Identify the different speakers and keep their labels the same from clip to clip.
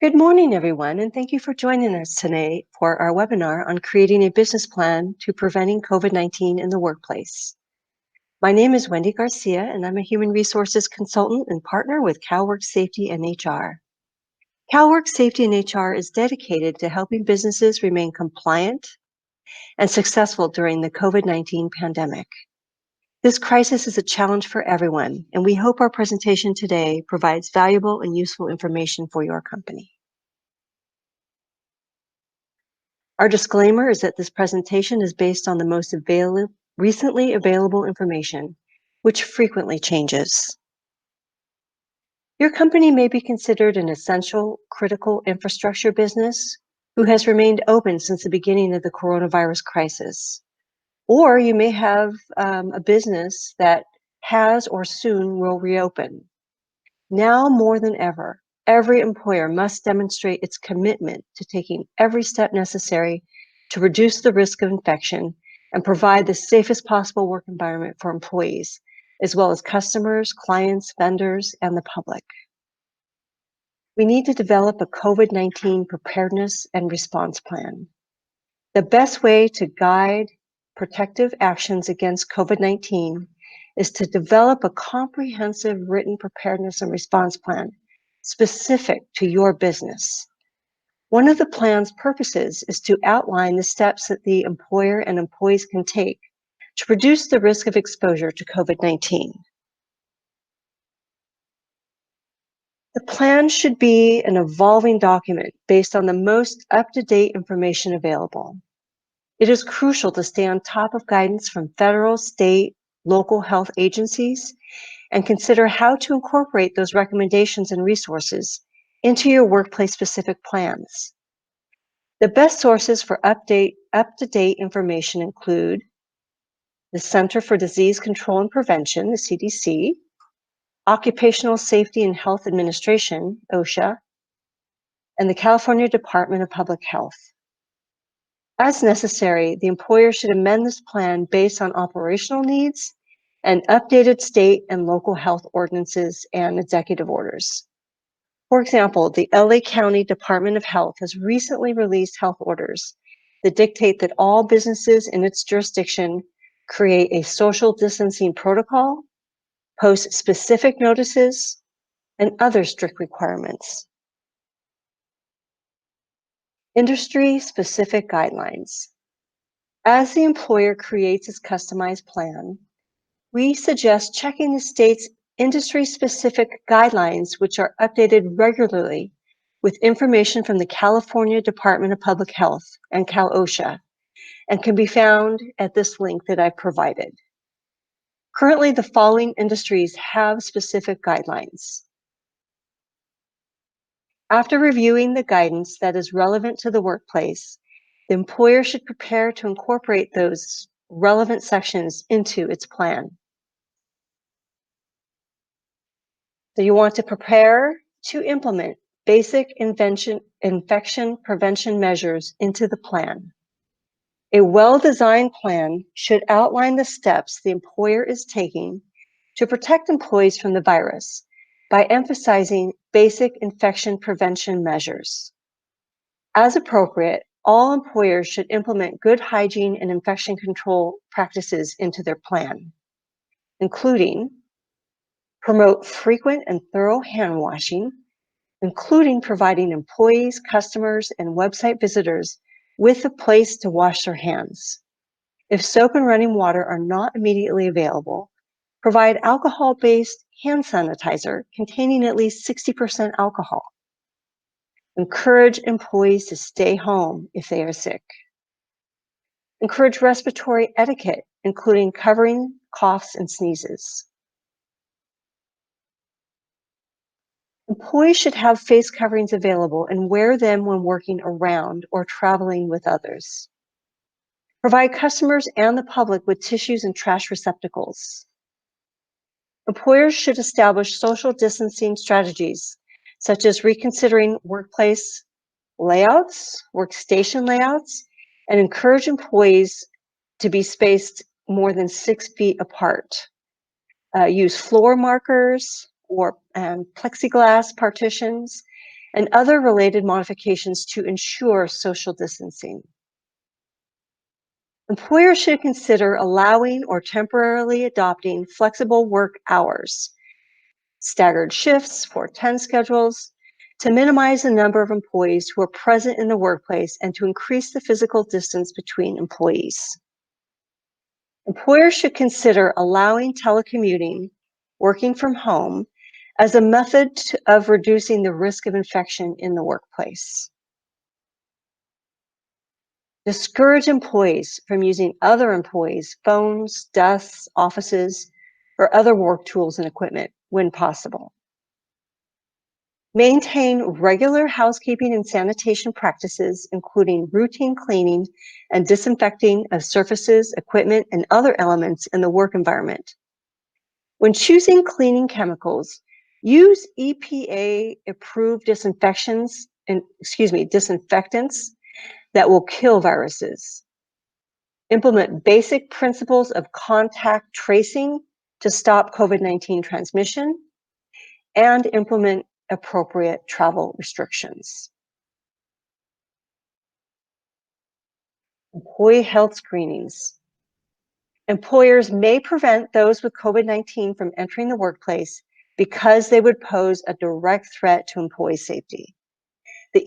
Speaker 1: Good morning, everyone, and thank you for joining us today for our webinar on creating a business plan to preventing COVID-19 in the workplace. My name is Wendy Garcia, and I'm a human resources consultant and partner with CalWorks Safety and HR. CalWorks Safety and HR is dedicated to helping businesses remain compliant and successful during the COVID-19 pandemic. This crisis is a challenge for everyone, and we hope our presentation today provides valuable and useful information for your company. Our disclaimer is that this presentation is based on the most recently available information, which frequently changes. Your company may be considered an essential critical infrastructure business who has remained open since the beginning of the coronavirus crisis. Or you may have a business that has or soon will reopen. Now more than ever, every employer must demonstrate its commitment to taking every step necessary to reduce the risk of infection and provide the safest possible work environment for employees, as well as customers, clients, vendors, and the public. We need to develop a COVID-19 preparedness and response plan. The best way to guide protective actions against COVID-19 is to develop a comprehensive written preparedness and response plan specific to your business. One of the plan's purposes is to outline the steps that the employer and employees can take to reduce the risk of exposure to COVID-19. The plan should be an evolving document based on the most up-to-date information available. It is crucial to stay on top of guidance from federal, state, local health agencies and consider how to incorporate those recommendations and resources into your workplace-specific plans. The best sources for up-to-date information include the Center for Disease Control and Prevention, the CDC, Occupational Safety and Health Administration, OSHA, and the California Department of Public Health. As necessary, the employer should amend this plan based on operational needs and updated state and local health ordinances and executive orders. For example, the LA County Department of Health has recently released health orders that dictate that all businesses in its jurisdiction create a social distancing protocol, post specific notices, and other strict requirements. Industry-specific guidelines. As the employer creates its customized plan, we suggest checking the state's industry-specific guidelines, which are updated regularly with information from the California Department of Public Health and Cal-OSHA, and can be found at this link that I've provided. Currently, the following industries have specific guidelines. After reviewing the guidance that is relevant to the workplace, the employer should prepare to incorporate those relevant sections into its plan. So you want to prepare to implement basic infection prevention measures into the plan. A well-designed plan should outline the steps the employer is taking to protect employees from the virus by emphasizing basic infection prevention measures. As appropriate, all employers should implement good hygiene and infection control practices into their plan, including promote frequent and thorough hand washing, including providing employees, customers, and website visitors with a place to wash their hands. If soap and running water are not immediately available, provide alcohol-based hand sanitizer containing at least 60% alcohol. Encourage employees to stay home if they are sick. Encourage respiratory etiquette, including covering coughs and sneezes. Employees should have face coverings available and wear them when working around or traveling with others. Provide customers and the public with tissues and trash receptacles. Employers should establish social distancing strategies, such as reconsidering workplace layouts, workstation layouts, and encourage employees to be spaced more than 6 feet apart. Use floor markers or plexiglass partitions and other related modifications to ensure social distancing. Employers should consider allowing or temporarily adopting flexible work hours, staggered shifts, 410 schedules, to minimize the number of employees who are present in the workplace and to increase the physical distance between employees. Employers should consider allowing telecommuting, working from home, as a method of reducing the risk of infection in the workplace. Discourage employees from using other employees' phones, desks, offices, or other work tools and equipment when possible. Maintain regular housekeeping and sanitation practices, including routine cleaning and disinfecting of surfaces, equipment, and other elements in the work environment. When choosing cleaning chemicals, use EPA-approved disinfectants that will kill viruses. Implement basic principles of contact tracing to stop COVID-19 transmission, and implement appropriate travel restrictions. Employee health screenings. Employers may prevent those with COVID-19 from entering the workplace because they would pose a direct threat to employee safety. The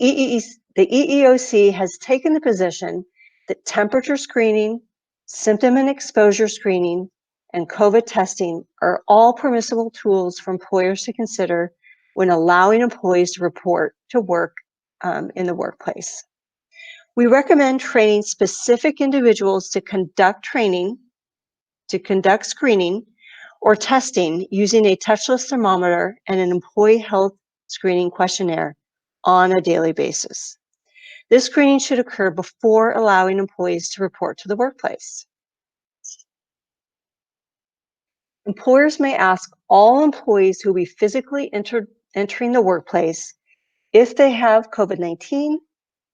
Speaker 1: EEOC has taken the position that temperature screening, symptom and exposure screening, and COVID testing are all permissible tools for employers to consider when allowing employees to report to work in the workplace. We recommend training specific individuals to conduct screening or testing using a touchless thermometer and an employee health screening questionnaire on a daily basis. This screening should occur before allowing employees to report to the workplace. Employers may ask all employees who will be physically entering the workplace if they have COVID-19,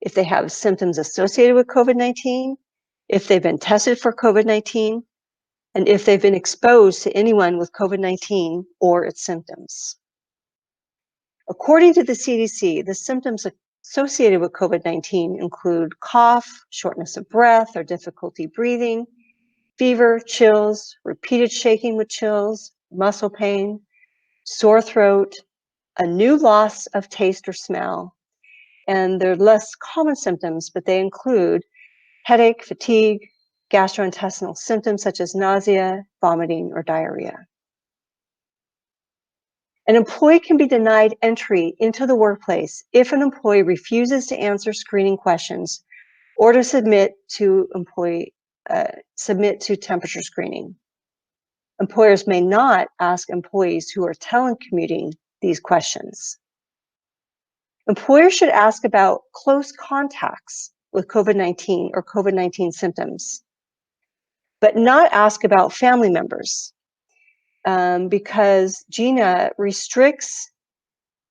Speaker 1: if they have symptoms associated with COVID-19, if they've been tested for COVID-19, and if they've been exposed to anyone with COVID-19 or its symptoms. According to the CDC, the symptoms associated with COVID-19 include cough, shortness of breath or difficulty breathing, fever, chills, repeated shaking with chills, muscle pain, sore throat, a new loss of taste or smell, and they're less common symptoms, but they include headache, fatigue, gastrointestinal symptoms such as nausea, vomiting, or diarrhea. An employee can be denied entry into the workplace if an employee refuses to answer screening questions or to submit to temperature screening. Employers may not ask employees who are telecommuting these questions. Employers should ask about close contacts with COVID-19 or COVID-19 symptoms, but not ask about family members because GINA restricts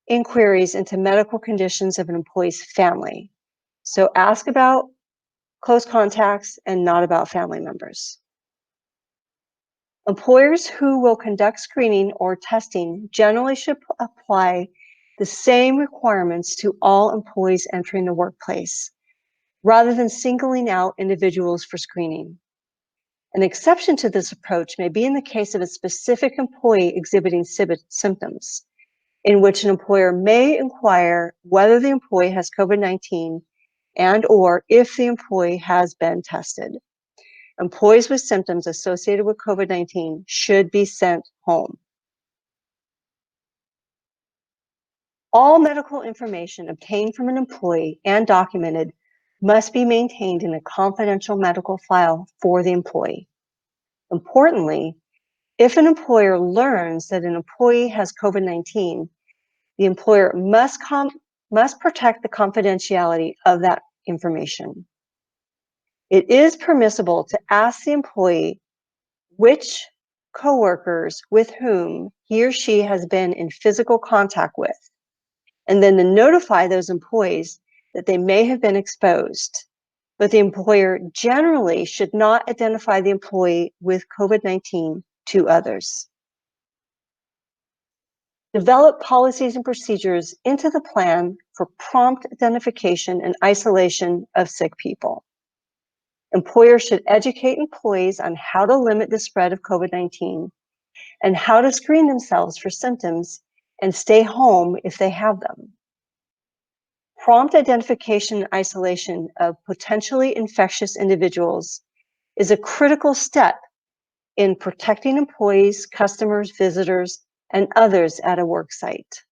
Speaker 1: inquiries into medical conditions of an employee's family. So ask about close contacts and not about family members. Employers who will conduct screening or testing generally should apply the same requirements to all employees entering the workplace, rather than singling out individuals for screening. An exception to this approach may be in the case of a specific employee exhibiting symptoms, in which an employer may inquire whether the employee has COVID-19 and/or if the employee has been tested. Employees with symptoms associated with COVID-19 should be sent home. All medical information obtained from an employee and documented must be maintained in a confidential medical file for the employee. Importantly, if an employer learns that an employee has COVID-19, the employer must protect the confidentiality of that information. It is permissible to ask the employee which coworkers with whom he or she has been in physical contact with, and then to notify those employees that they may have been exposed. But the employer generally should not identify the employee with COVID-19 to others. Develop policies and procedures into the plan for prompt identification and isolation of sick people. Employers should educate employees on how to limit the spread of COVID-19 and how to screen themselves for symptoms and stay home if they have them. Prompt identification and isolation of potentially infectious individuals is a critical step in protecting employees, customers, visitors, and others at a work site.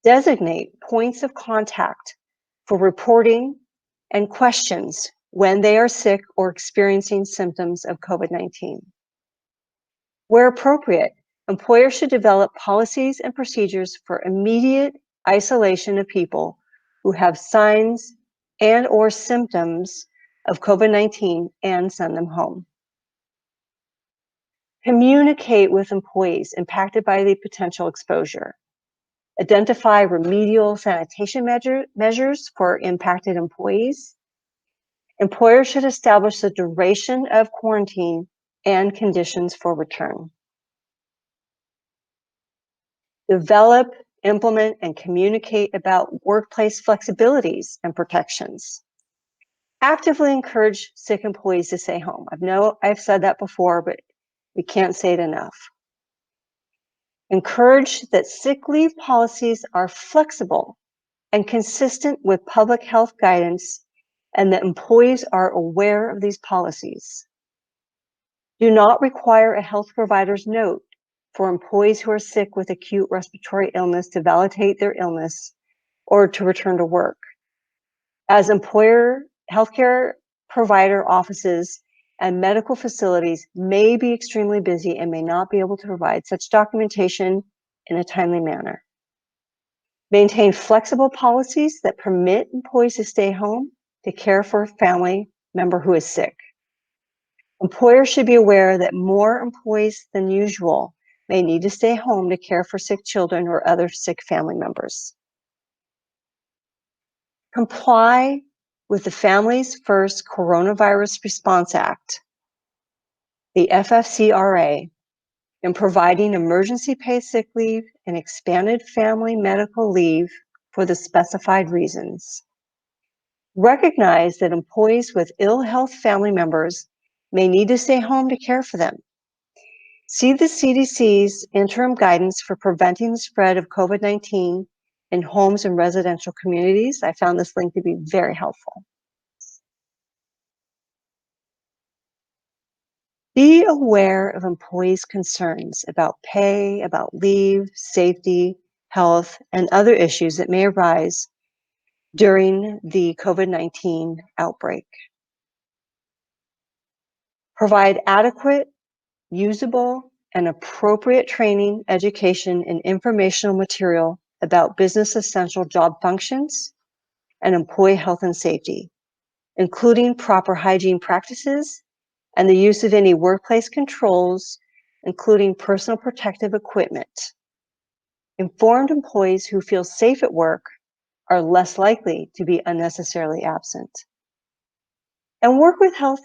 Speaker 1: Designate points of contact for reporting and questions when they are sick or experiencing symptoms of COVID-19. Where appropriate, employers should develop policies and procedures for immediate isolation of people who have signs and/or symptoms of COVID-19 and send them home. Communicate with employees impacted by the potential exposure. Identify remedial sanitation measures for impacted employees. Employers should establish the duration of quarantine and conditions for return. Develop, implement, and communicate about workplace flexibilities and protections. Actively encourage sick employees to stay home. I've said that before, but we can't say it enough. Encourage that sick leave policies are flexible and consistent with public health guidance and that employees are aware of these policies. Do not require a health provider's note for employees who are sick with acute respiratory illness to validate their illness or to return to work. As employer healthcare provider offices and medical facilities may be extremely busy and may not be able to provide such documentation in a timely manner. Maintain flexible policies that permit employees to stay home to care for a family member who is sick. Employers should be aware that more employees than usual may need to stay home to care for sick children or other sick family members. Comply with the Families First Coronavirus Response Act, the FFCRA, in providing emergency paid sick leave and expanded family medical leave for the specified reasons. Recognize that employees with ill health family members may need to stay home to care for them. See the CDC's interim guidance for preventing the spread of COVID-19 in homes and residential communities. I found this link to be very helpful. Be aware of employees' concerns about pay, about leave, safety, health, and other issues that may arise during the COVID-19 outbreak. Provide adequate, usable, and appropriate training, education, and informational material about business essential job functions and employee health and safety, including proper hygiene practices and the use of any workplace controls, including personal protective equipment. Informed employees who feel safe at work are less likely to be unnecessarily absent. And work with health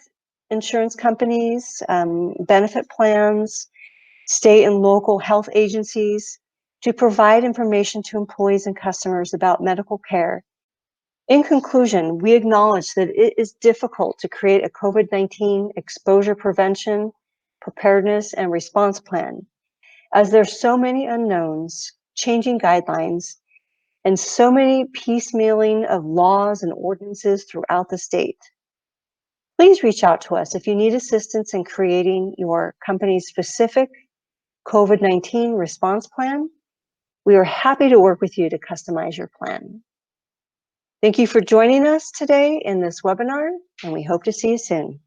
Speaker 1: insurance companies, benefit plans, state and local health agencies to provide information to employees and customers about medical care. In conclusion, we acknowledge that it is difficult to create a COVID-19 exposure prevention, preparedness, and response plan, as there's so many unknowns, changing guidelines, and so many piecemealing of laws and ordinances throughout the state. Please reach out to us if you need assistance in creating your company's specific COVID-19 response plan. We are happy to work with you to customize your plan. Thank you for joining us today in this webinar, and we hope to see you soon.